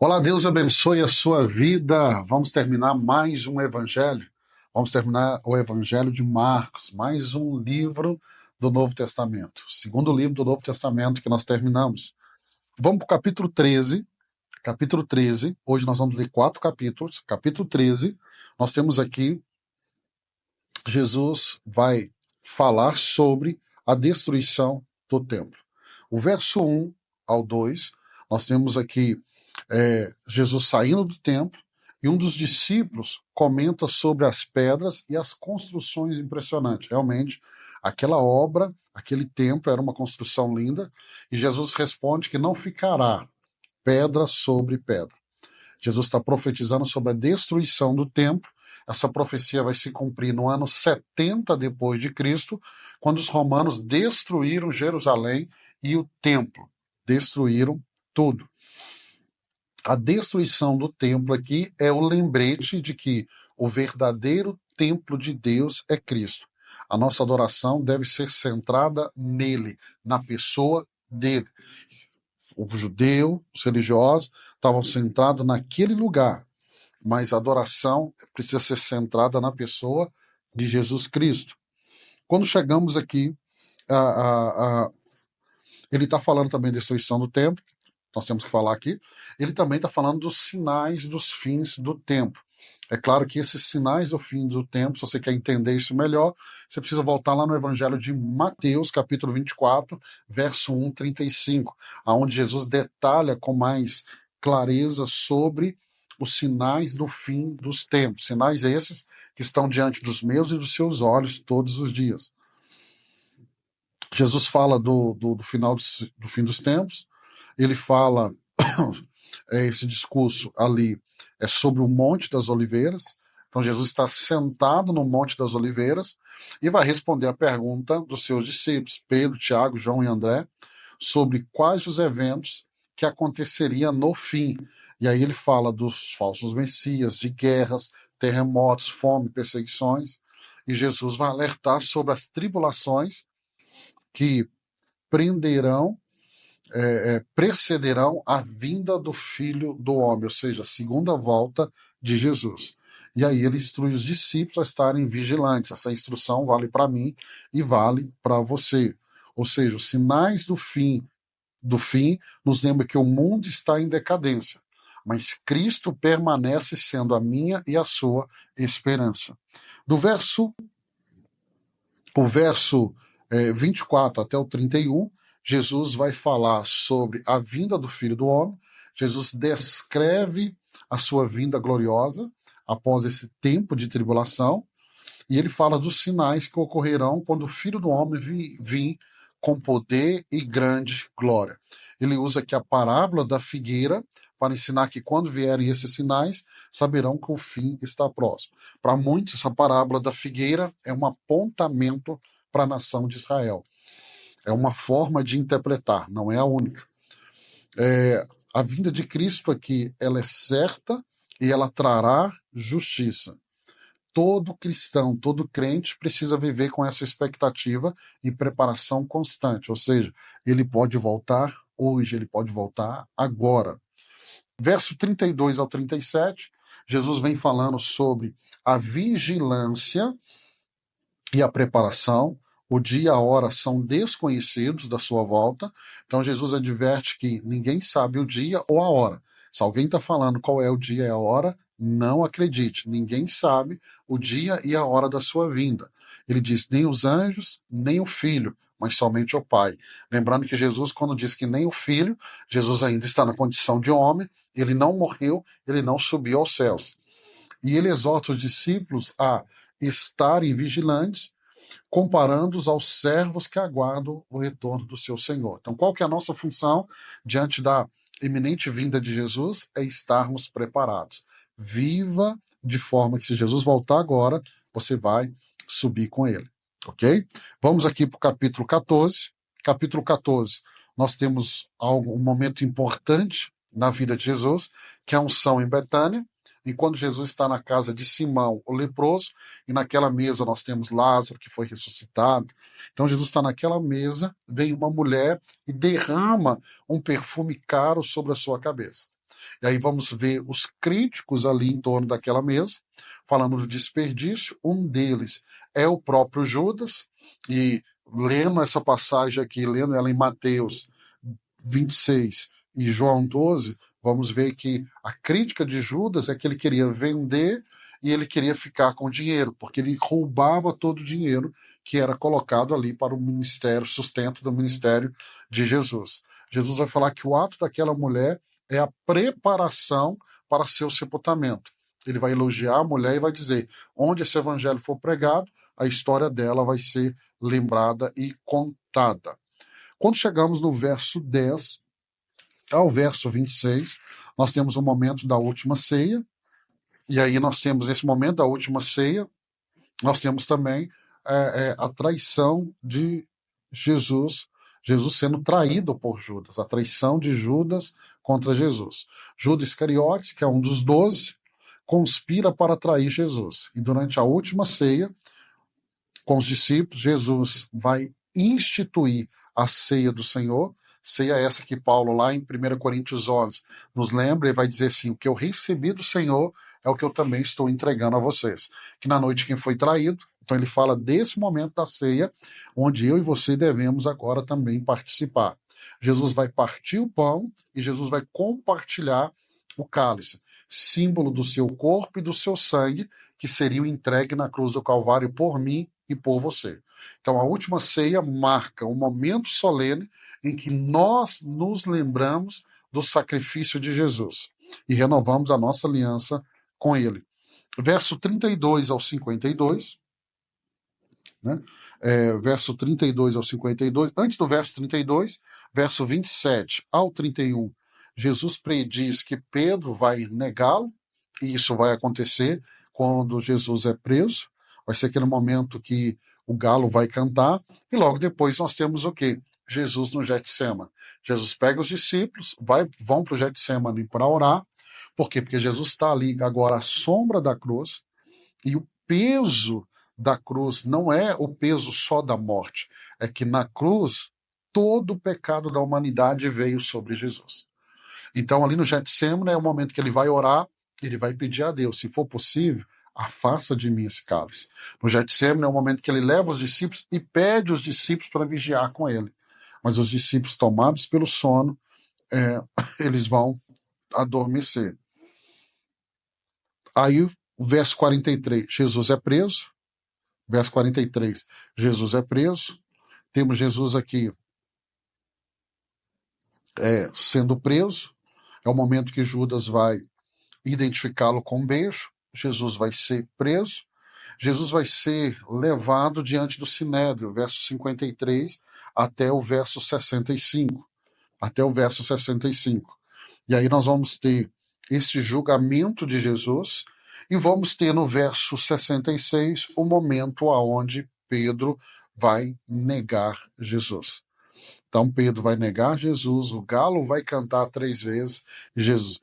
Olá, Deus abençoe a sua vida. Vamos terminar mais um evangelho. Vamos terminar o evangelho de Marcos, mais um livro do Novo Testamento. Segundo livro do Novo Testamento que nós terminamos. Vamos para o capítulo 13. Capítulo 13. Hoje nós vamos ler 4 capítulos. Capítulo 13. Nós temos aqui, Jesus vai falar sobre a destruição do templo. O verso 1 ao 2, nós temos aqui Jesus saindo do templo, e um dos discípulos comenta sobre as pedras e as construções impressionantes. Realmente, aquela obra, aquele templo era uma construção linda, e Jesus responde que não ficará pedra sobre pedra. Jesus está profetizando sobre a destruição do templo. Essa profecia vai se cumprir no ano 70 depois de Cristo, quando os romanos destruíram Jerusalém e o templo. Destruíram tudo. A destruição do templo aqui é o lembrete de que o verdadeiro templo de Deus é Cristo. A nossa adoração deve ser centrada nele, na pessoa dele. O judeu, os religiosos, estavam centrados naquele lugar, mas a adoração precisa ser centrada na pessoa de Jesus Cristo. Quando chegamos aqui, ele está falando também da destruição do templo, nós temos que falar aqui. Ele também está falando dos sinais dos fins do tempo. É claro que esses sinais do fim do tempo, se você quer entender isso melhor, você precisa voltar lá no Evangelho de Mateus, capítulo 24, verso 1, 35, onde Jesus detalha com mais clareza sobre os sinais do fim dos tempos. Sinais esses que estão diante dos meus e dos seus olhos todos os dias. Jesus fala do final do fim dos tempos. Ele fala, esse discurso ali é sobre o Monte das Oliveiras. Então Jesus está sentado no Monte das Oliveiras e vai responder a pergunta dos seus discípulos, Pedro, Tiago, João e André, sobre quais os eventos que aconteceriam no fim. E aí ele fala dos falsos messias, de guerras, terremotos, fome, perseguições. E Jesus vai alertar sobre as tribulações que precederão a vinda do Filho do Homem, ou seja, a segunda volta de Jesus. E aí ele instrui os discípulos a estarem vigilantes. Essa instrução vale para mim e vale para você. Ou seja, os sinais do fim nos lembram que o mundo está em decadência, mas Cristo permanece sendo a minha e a sua esperança. O verso 24 até o 31, Jesus vai falar sobre a vinda do Filho do Homem. Jesus descreve a sua vinda gloriosa após esse tempo de tribulação, e ele fala dos sinais que ocorrerão quando o Filho do Homem vir com poder e grande glória. Ele usa aqui a parábola da figueira para ensinar que quando vierem esses sinais, saberão que o fim está próximo. Para muitos, essa parábola da figueira é um apontamento para a nação de Israel. É uma forma de interpretar, não é a única. A vinda de Cristo aqui, ela é certa e ela trará justiça. Todo cristão, todo crente precisa viver com essa expectativa e preparação constante, ou seja, ele pode voltar hoje, ele pode voltar agora. Verso 32 ao 37, Jesus vem falando sobre a vigilância e a preparação. O dia e a hora são desconhecidos da sua volta. Então Jesus adverte que ninguém sabe o dia ou a hora. Se alguém está falando qual é o dia e a hora, não acredite. Ninguém sabe o dia e a hora da sua vinda. Ele diz, nem os anjos, nem o Filho, mas somente o Pai. Lembrando que Jesus, quando diz que nem o Filho, Jesus ainda está na condição de homem, ele não morreu, ele não subiu aos céus. E ele exorta os discípulos a estarem vigilantes, comparando-os aos servos que aguardam o retorno do seu Senhor. Então, qual que é a nossa função diante da iminente vinda de Jesus? É estarmos preparados. Viva de forma que, se Jesus voltar agora, você vai subir com ele. Ok? Vamos aqui para o capítulo 14. Capítulo 14, nós temos um momento importante na vida de Jesus, que é a unção em Betânia. Enquanto Jesus está na casa de Simão, o leproso, e naquela mesa nós temos Lázaro, que foi ressuscitado. Então Jesus está naquela mesa, vem uma mulher e derrama um perfume caro sobre a sua cabeça. E aí vamos ver os críticos ali em torno daquela mesa, falando do desperdício. Um deles é o próprio Judas, e lendo essa passagem aqui, lendo ela em Mateus 26 e João 12, vamos ver que a crítica de Judas é que ele queria vender e ele queria ficar com o dinheiro, porque ele roubava todo o dinheiro que era colocado ali para o ministério, sustento do ministério de Jesus. Jesus vai falar que o ato daquela mulher é a preparação para seu sepultamento. Ele vai elogiar a mulher e vai dizer: onde esse evangelho for pregado, a história dela vai ser lembrada e contada. Quando chegamos no verso 10 ao verso 26, nós temos o momento da última ceia, e aí nós temos esse momento da última ceia, nós temos também a traição de Jesus, Jesus sendo traído por Judas, a traição de Judas contra Jesus. Judas Iscariotes, que é um dos 12, conspira para trair Jesus. E durante a última ceia, com os discípulos, Jesus vai instituir a ceia do Senhor, ceia essa que Paulo, lá em 1 Coríntios 11, nos lembra e vai dizer assim: o que eu recebi do Senhor é o que eu também estou entregando a vocês. Que na noite quem foi traído, então ele fala desse momento da ceia, onde eu e você devemos agora também participar. Jesus vai partir o pão e Jesus vai compartilhar o cálice, símbolo do seu corpo e do seu sangue, que seriam entregue na cruz do Calvário por mim e por você. Então a última ceia marca um momento solene em que nós nos lembramos do sacrifício de Jesus e renovamos a nossa aliança com ele. Verso 32 ao 52, né? Verso 32 ao 52, antes do verso 32, verso 27 ao 31, Jesus prediz que Pedro vai negá-lo, e isso vai acontecer quando Jesus é preso. Vai ser aquele momento que o galo vai cantar, e logo depois nós temos o quê? Jesus no Getsêmani. Jesus pega os discípulos, vão para o Getsêmani para orar. Por quê? Porque Jesus está ali agora à sombra da cruz, e o peso da cruz não é o peso só da morte, é que na cruz todo o pecado da humanidade veio sobre Jesus. Então ali no Getsêmani é o momento que ele vai orar, ele vai pedir a Deus: se for possível, afasta de mim esse cálice. No Getsêmani é o momento que ele leva os discípulos e pede os discípulos para vigiar com ele. Mas os discípulos, tomados pelo sono, eles vão adormecer. Aí o verso 43, Jesus é preso. Verso 43, Jesus é preso. Temos Jesus aqui sendo preso. É o momento que Judas vai identificá-lo com um beijo. Jesus vai ser preso. Jesus vai ser levado diante do Sinédrio, verso 53 até o verso 65. Até o verso 65. E aí nós vamos ter esse julgamento de Jesus, e vamos ter no verso 66 o momento aonde Pedro vai negar Jesus. Então Pedro vai negar Jesus, o galo vai cantar 3 vezes,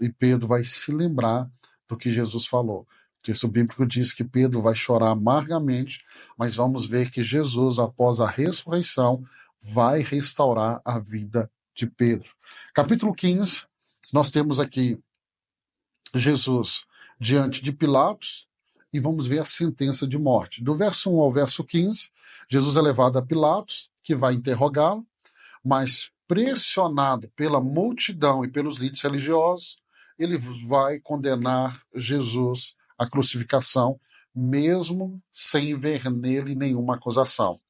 e Pedro vai se lembrar do que Jesus falou. O texto bíblico diz que Pedro vai chorar amargamente, mas vamos ver que Jesus, após a ressurreição, vai restaurar a vida de Pedro. Capítulo 15, nós temos aqui Jesus diante de Pilatos, e vamos ver a sentença de morte. Do verso 1 ao verso 15, Jesus é levado a Pilatos, que vai interrogá-lo, mas pressionado pela multidão e pelos líderes religiosos, ele vai condenar Jesus à crucificação, mesmo sem ver nele nenhuma acusação.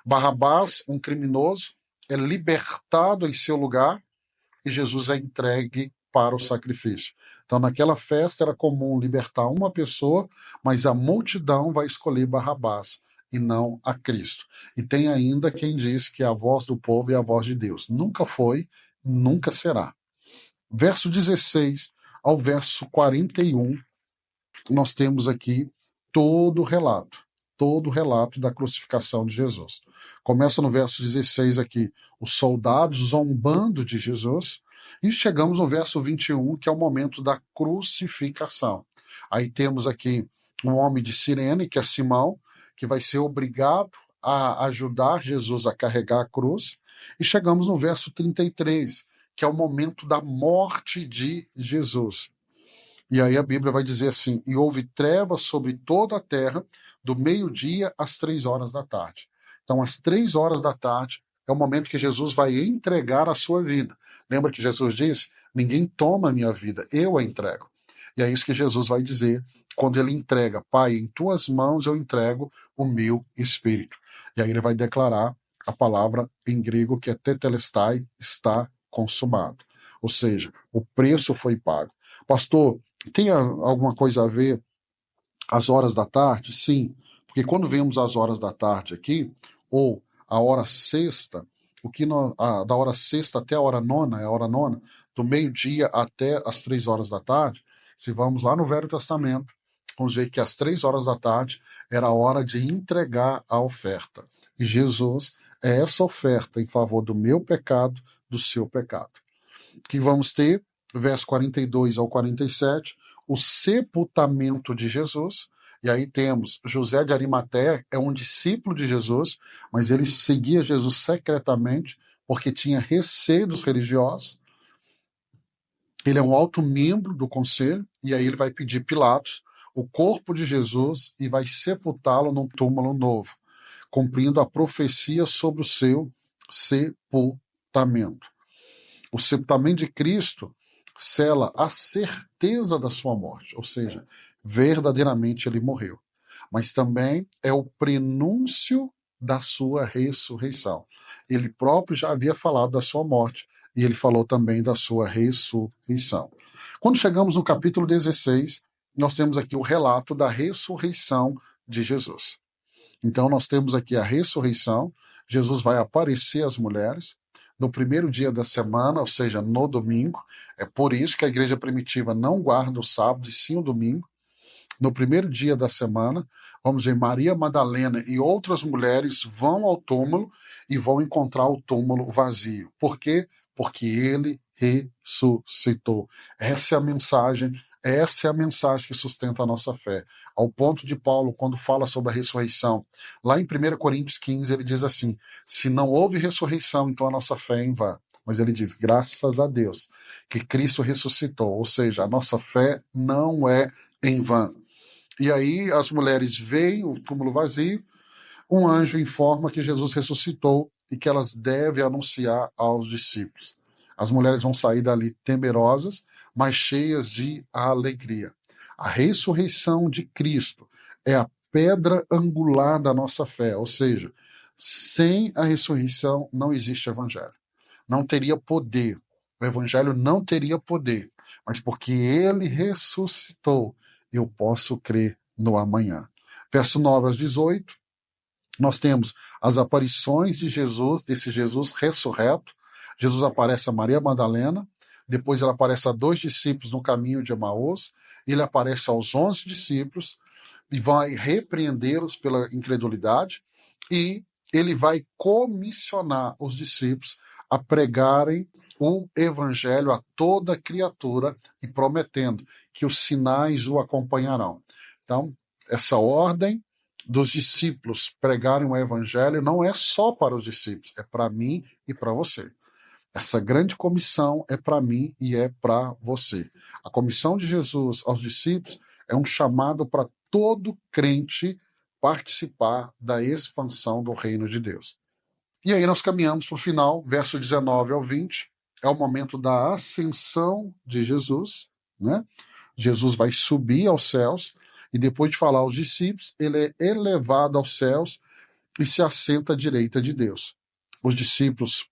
Barrabás, um criminoso, é libertado em seu lugar, e Jesus é entregue para o sacrifício. Então, naquela festa era comum libertar uma pessoa, mas a multidão vai escolher Barrabás e não a Cristo. E tem ainda quem diz que a voz do povo é a voz de Deus. Nunca foi, nunca será. Verso 16 ao verso 41, nós temos aqui todo o relato da crucificação de Jesus. Começa no verso 16 aqui, os soldados zombando de Jesus, e chegamos no verso 21, que é o momento da crucificação. Aí temos aqui um homem de Cirene, que é Simão, que vai ser obrigado a ajudar Jesus a carregar a cruz, e chegamos no verso 33, que é o momento da morte de Jesus. E aí a Bíblia vai dizer assim: e houve trevas sobre toda a terra, do meio-dia às 3 horas da tarde. Então, às 3 horas da tarde é o momento que Jesus vai entregar a sua vida. Lembra que Jesus disse: ninguém toma a minha vida, eu a entrego. E é isso que Jesus vai dizer quando ele entrega: Pai, em tuas mãos eu entrego o meu espírito. E aí ele vai declarar a palavra em grego que é tetelestai, está consumado. Ou seja, o preço foi pago. Pastor, tem alguma coisa a ver as horas da tarde? Sim, porque quando vemos as horas da tarde aqui, ou a hora sexta, da hora sexta até a hora nona, é a hora nona, do meio-dia até as 3 horas da tarde, se vamos lá no Velho Testamento, vamos ver que às 3 horas da tarde era a hora de entregar a oferta. E Jesus é essa oferta em favor do meu pecado, do seu pecado. Que vamos ter, verso 42 ao 47, o sepultamento de Jesus. E aí temos José de Arimateia, é um discípulo de Jesus, mas ele seguia Jesus secretamente porque tinha receio dos religiosos. Ele é um alto membro do conselho, e aí ele vai pedir Pilatos o corpo de Jesus e vai sepultá-lo num túmulo novo, cumprindo a profecia sobre o seu sepultamento. O sepultamento de Cristo sela a certeza da sua morte, ou seja, verdadeiramente ele morreu. Mas também é o prenúncio da sua ressurreição. Ele próprio já havia falado da sua morte e ele falou também da sua ressurreição. Quando chegamos no capítulo 16, nós temos aqui o relato da ressurreição de Jesus. Então nós temos aqui a ressurreição, Jesus vai aparecer às mulheres no primeiro dia da semana, ou seja, no domingo. É por isso que a igreja primitiva não guarda o sábado e sim o domingo. No primeiro dia da semana, vamos ver, Maria Madalena e outras mulheres vão ao túmulo e vão encontrar o túmulo vazio. Por quê? Porque ele ressuscitou. Essa é a mensagem que sustenta a nossa fé. Ao ponto de Paulo, quando fala sobre a ressurreição, lá em 1 Coríntios 15, ele diz assim: se não houve ressurreição, então a nossa fé é em vão. Mas ele diz, graças a Deus, que Cristo ressuscitou. Ou seja, a nossa fé não é em vão. E aí as mulheres veem o túmulo vazio, um anjo informa que Jesus ressuscitou e que elas devem anunciar aos discípulos. As mulheres vão sair dali temerosas, mas cheias de alegria. A ressurreição de Cristo é a pedra angular da nossa fé, ou seja, sem a ressurreição não existe evangelho. Não teria poder. O evangelho não teria poder, mas porque ele ressuscitou, eu posso crer no amanhã. Verso 9 aos 18, nós temos as aparições de Jesus, desse Jesus ressurreto. Jesus aparece a Maria Madalena, depois ele aparece a 2 discípulos no caminho de Emaús, ele aparece aos 11 discípulos e vai repreendê-los pela incredulidade, e ele vai comissionar os discípulos a pregarem o evangelho a toda criatura e prometendo que os sinais o acompanharão. Então, essa ordem dos discípulos pregarem o evangelho não é só para os discípulos, é para mim e para você. Essa grande comissão é para mim e é para você. A comissão de Jesus aos discípulos é um chamado para todo crente participar da expansão do reino de Deus. E aí nós caminhamos para o final, verso 19 ao 20, é o momento da ascensão de Jesus, né? Jesus vai subir aos céus, e depois de falar aos discípulos, ele é elevado aos céus e se assenta à direita de Deus. Os discípulos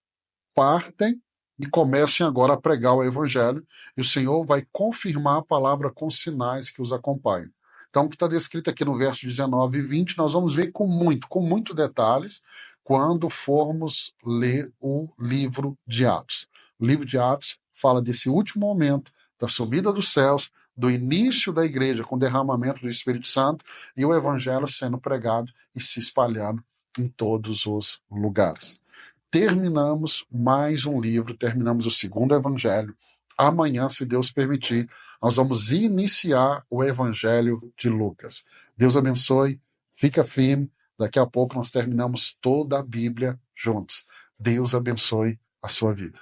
partem e comecem agora a pregar o evangelho, e o Senhor vai confirmar a palavra com sinais que os acompanham. Então, o que está descrito aqui no verso 19 e 20, nós vamos ver com muito detalhes, quando formos ler o livro de Atos. O livro de Atos fala desse último momento, da subida dos céus, do início da igreja com o derramamento do Espírito Santo e o evangelho sendo pregado e se espalhando em todos os lugares. Terminamos mais um livro, terminamos o segundo evangelho. Amanhã, se Deus permitir, nós vamos iniciar o evangelho de Lucas. Deus abençoe, fica firme. Daqui a pouco nós terminamos toda a Bíblia juntos. Deus abençoe a sua vida.